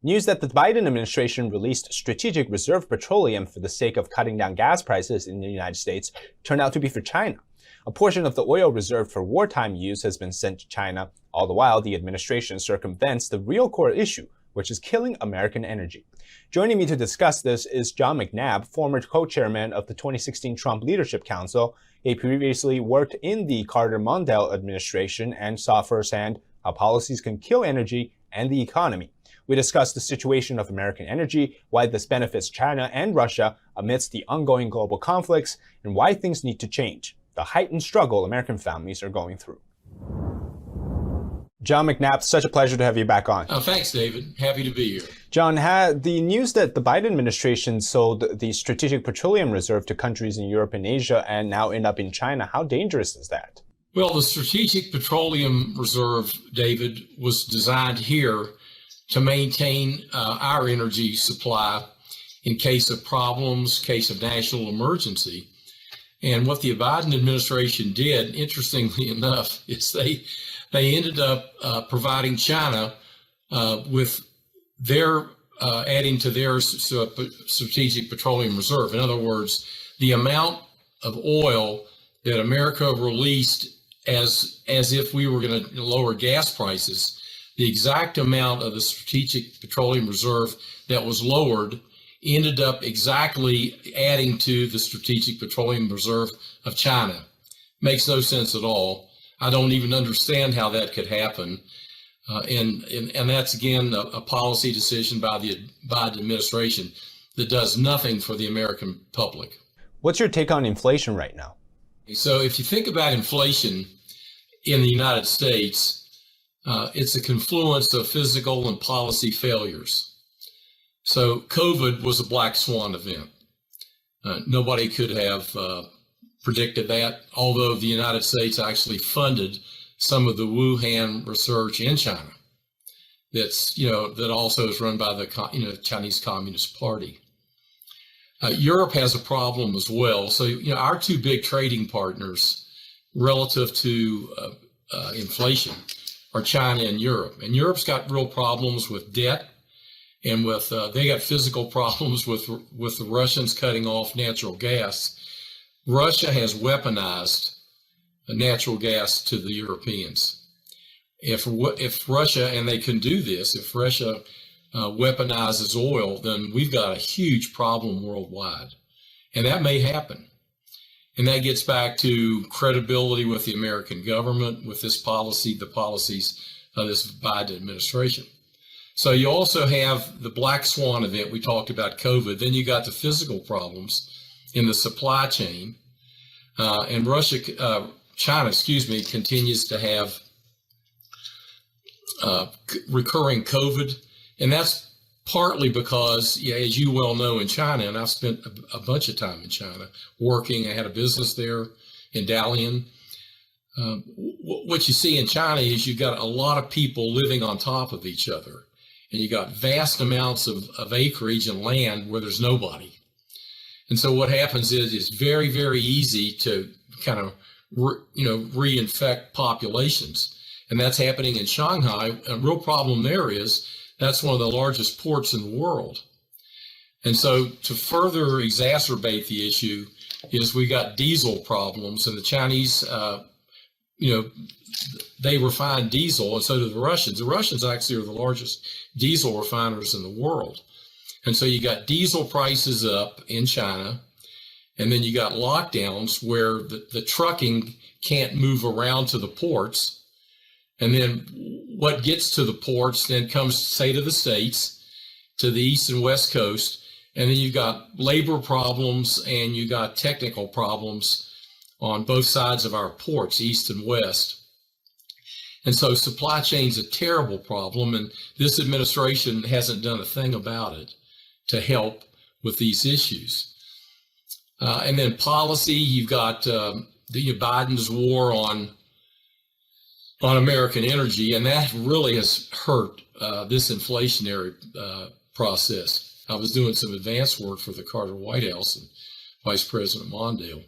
News that the Biden administration released strategic reserve petroleum for the sake of cutting down gas prices in the United States turned out to be for China. A portion of the oil reserved for wartime use has been sent to China. All the while, the administration circumvents the real core issue, which is killing American energy. Joining me to discuss this is John McNabb, former co-chairman of the 2016 Trump Leadership Council. He previously worked in the Carter-Mondale administration and saw firsthand how policies can kill energy and the economy. We discussed the situation of American energy, why this benefits China and Russia amidst the ongoing global conflicts, and why things need to change, the heightened struggle American families are going through. John McNabb, such a pleasure to have you back on. Thanks, David. Happy to be here. John, the news that the Biden administration sold the strategic petroleum reserve to countries in Europe and Asia and now end up in China, how dangerous is that? Well, the strategic petroleum reserve, David, was designed here to maintain our energy supply in case of problems, case of national emergency. And what the Biden administration did, interestingly enough, is they ended up providing China with their adding to their strategic petroleum reserve. In other words, the amount of oil that America released as if we were going to lower gas prices, the exact amount of the strategic petroleum reserve that was lowered ended up exactly adding to the strategic petroleum reserve of China. Makes no sense at all. I don't even understand how that could happen. And that's, again, a policy decision by the Biden administration that does nothing for the American public. What's your take on inflation right now? So if you think about inflation in the United States, it's a confluence of physical and policy failures. So COVID was a black swan event. Nobody could have predicted that, although the United States actually funded some of the Wuhan research in China. That also is run by the Chinese Communist Party. Europe has a problem as well. So our two big trading partners relative to inflation are China and Europe. And Europe's got real problems with debt, and they got physical problems with the Russians cutting off natural gas. Russia has weaponized natural gas to the Europeans. If Russia, and they can do this, if Russia weaponizes oil, then we've got a huge problem worldwide. And that may happen. And that gets back to credibility with the American government, with this policy, the policies of this Biden administration. So you also have the black swan event. We talked about COVID. Then you got the physical problems in the supply chain. And China, continues to have recurring COVID. And that's partly because, as you well know, in China, and I've spent a bunch of time in China working. I had a business there in Dalian. What you see in China is you've got a lot of people living on top of each other. And you got vast amounts of acreage and land where there's nobody. And so what happens is it's very, very easy to kind of, reinfect populations. And that's happening in Shanghai. A real problem there is that's one of the largest ports in the world. And so to further exacerbate the issue is we got diesel problems, and the Chinese, they refine diesel, and so do the Russians. The Russians actually are the largest diesel refiners in the world. And so you got diesel prices up in China, and then you got lockdowns where the trucking can't move around to the ports. And then what gets to the ports then comes, say, to the States, to the East and West Coast. And then you've got labor problems and you got technical problems on both sides of our ports, East and West. And so supply chain's a terrible problem, and this administration hasn't done a thing about it to help with these issues. And then policy, you've got Biden's war on American energy, and that really has hurt this inflationary process. I was doing some advanced work for the Carter White House and Vice President Mondale.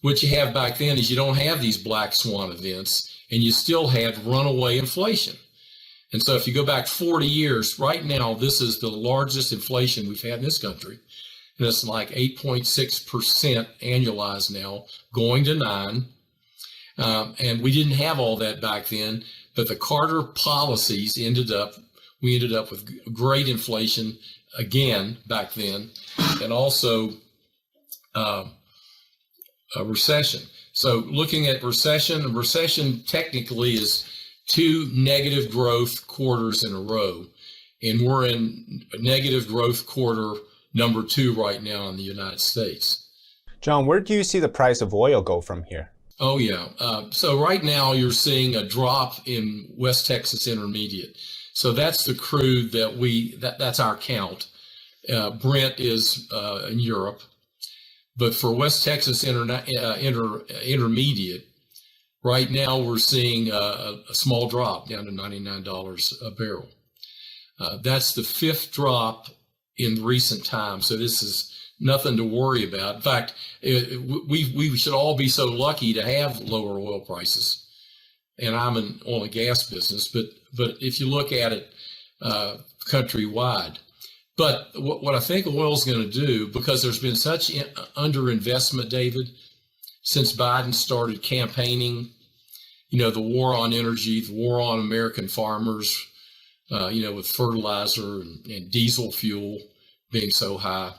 What you have back then is you don't have these black swan events, and you still had runaway inflation. And so if you go back 40 years, right now, this is the largest inflation we've had in this country. And it's like 8.6% annualized now, going to 9. And we didn't have all that back then, but the Carter policies we ended up with great inflation again back then, and also a recession. So looking at recession technically is 2 negative growth quarters in a row. And we're in negative growth quarter number 2 right now in the United States. John, where do you see the price of oil go from here? Oh, yeah. So right now you're seeing a drop in West Texas Intermediate. So that's the crude that's our count. Brent is in Europe. But for West Texas Intermediate, right now we're seeing a small drop down to $99 a barrel. That's the 5th drop in recent times. So this is nothing to worry about. In fact, we should all be so lucky to have lower oil prices. And I'm in oil and gas business, but if you look at it countrywide. But what I think oil is going to do, because there's been such underinvestment, David, since Biden started campaigning, the war on energy, the war on American farmers, with fertilizer and diesel fuel being so high.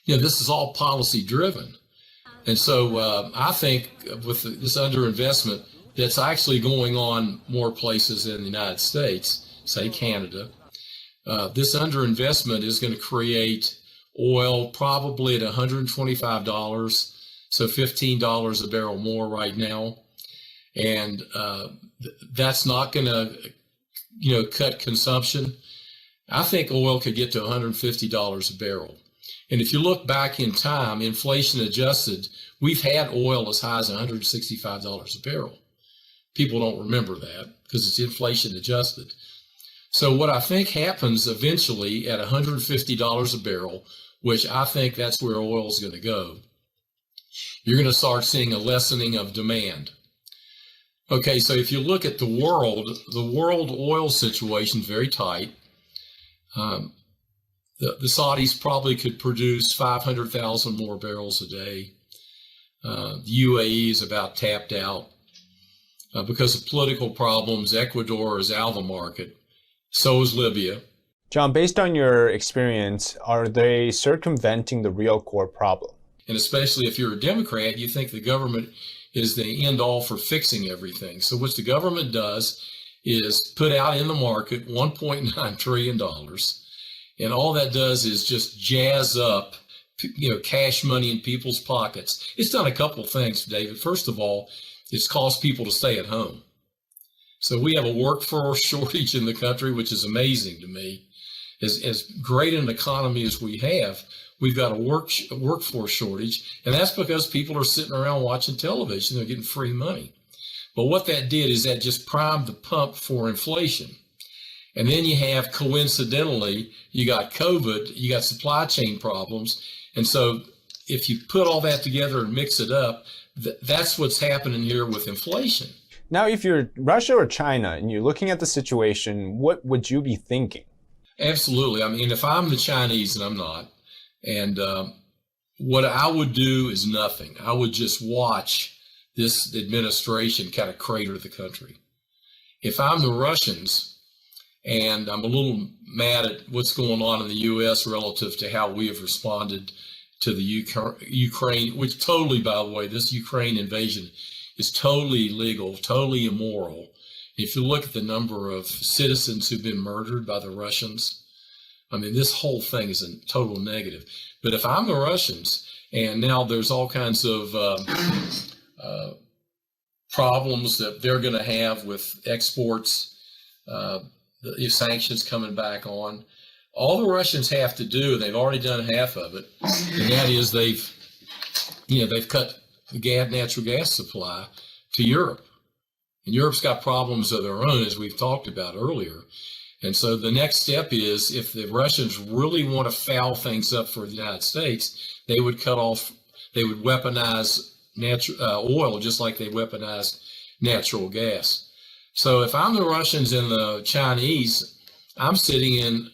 This is all policy driven. And so I think with this underinvestment that's actually going on more places in the United States, say Canada, this underinvestment is going to create oil probably at $125, so $15 a barrel more right now. And that's not going to, cut consumption. I think oil could get to $150 a barrel. And if you look back in time, inflation adjusted, we've had oil as high as $165 a barrel. People don't remember that because it's inflation adjusted. So what I think happens eventually at $150 a barrel, which I think that's where oil is going to go, you're going to start seeing a lessening of demand. Okay, so if you look at the world oil situation is very tight. The Saudis probably could produce 500,000 more barrels a day. The UAE is about tapped out. Because of political problems, Ecuador is out of the market. So is Libya. John, based on your experience, are they circumventing the real core problem? And especially if you're a Democrat, you think the government is the end all for fixing everything. So what the government does is put out in the market $1.9 trillion. And all that does is just jazz up, cash money in people's pockets. It's done a couple of things, David. First of all, it's caused people to stay at home. So we have a workforce shortage in the country, which is amazing to me. As great an economy as we have, we've got a workforce shortage, and that's because people are sitting around watching television. They're getting free money. But what that did is that just primed the pump for inflation. And then you have, coincidentally, you got COVID, you got supply chain problems. And so if you put all that together and mix it up, that's what's happening here with inflation. Now, if you're Russia or China and you're looking at the situation, what would you be thinking? Absolutely. I mean, if I'm the Chinese, and I'm not, and what I would do is nothing. I would just watch this administration kind of crater the country. If I'm the Russians, and I'm a little mad at what's going on in the U.S. relative to how we have responded to the Ukraine, which totally, by the way, this Ukraine invasion is totally illegal, totally immoral. If you look at the number of citizens who've been murdered by the Russians, I mean, this whole thing is a total negative. But if I'm the Russians, and now there's all kinds of problems that they're going to have with exports, the sanctions coming back on, all the Russians have to do, they've already done half of it, and that is they've cut the natural gas supply to Europe. And Europe's got problems of their own, as we've talked about earlier. And so the next step is, if the Russians really want to foul things up for the United States, they would weaponize oil just like they weaponized natural gas. So if I'm the Russians and the Chinese, I'm sitting in,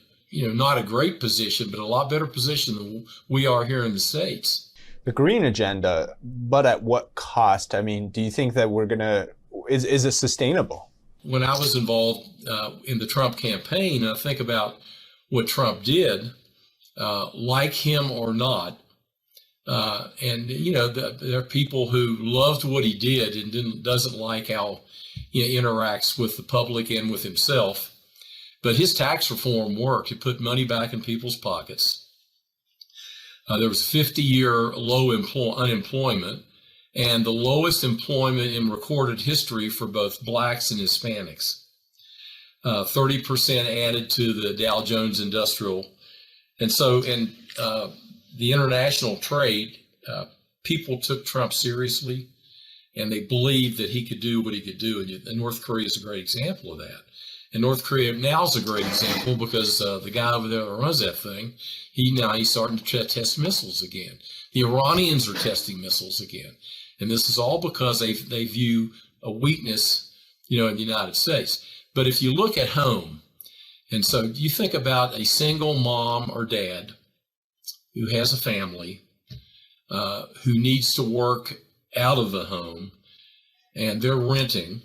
not a great position, but a lot better position than we are here in the States. The green agenda, but at what cost? I mean, do you think that is it sustainable? When I was involved in the Trump campaign, I think about what Trump did, like him or not. There are people who loved what he did and doesn't like how he interacts with the public and with himself. But his tax reform worked. It put money back in people's pockets. There was 50-year low unemployment and the lowest employment in recorded history for both blacks and Hispanics. 30% added to the Dow Jones Industrial. And so in the international trade, people took Trump seriously, and they believed that he could do what he could do. And North Korea is a great example of that. And North Korea now is a great example because the guy over there that runs that thing, he's starting to test missiles again. The Iranians are testing missiles again. And this is all because they view a weakness, in the United States. But if you look at home, and so you think about a single mom or dad who has a family, who needs to work out of the home, and they're renting,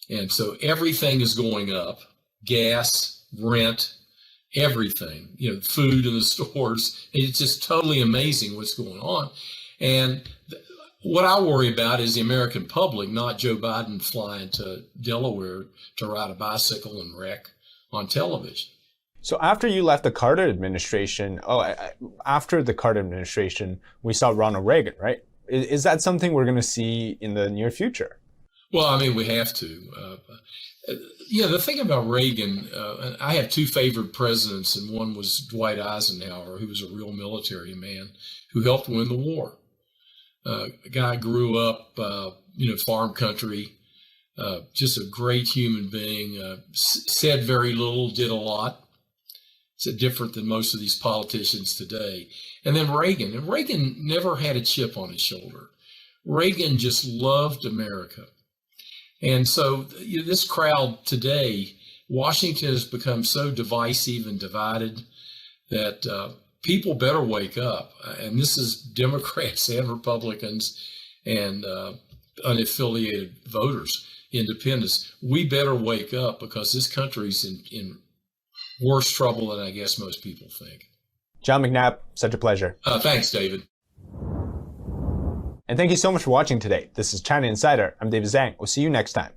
and so everything is going up, gas, rent, everything, food in the stores. It's just totally amazing what's going on. And what I worry about is the American public, not Joe Biden flying to Delaware to ride a bicycle and wreck on television. So after you left the Carter administration, after the Carter administration, we saw Ronald Reagan, right? Is that something we're going to see in the near future? Well, I mean, we have to. The thing about Reagan, I have two favorite presidents, and one was Dwight Eisenhower, who was a real military man who helped win the war. A guy grew up, farm country, just a great human being, said very little, did a lot. It's different than most of these politicians today. And then Reagan never had a chip on his shoulder. Reagan just loved America. And so this crowd today, Washington has become so divisive and divided that people better wake up. And this is Democrats and Republicans and unaffiliated voters, independents. We better wake up because this country's in worse trouble than I guess most people think. John McNabb, such a pleasure. Thanks, David. And thank you so much for watching today. This is China Insider. I'm David Zhang. We'll see you next time.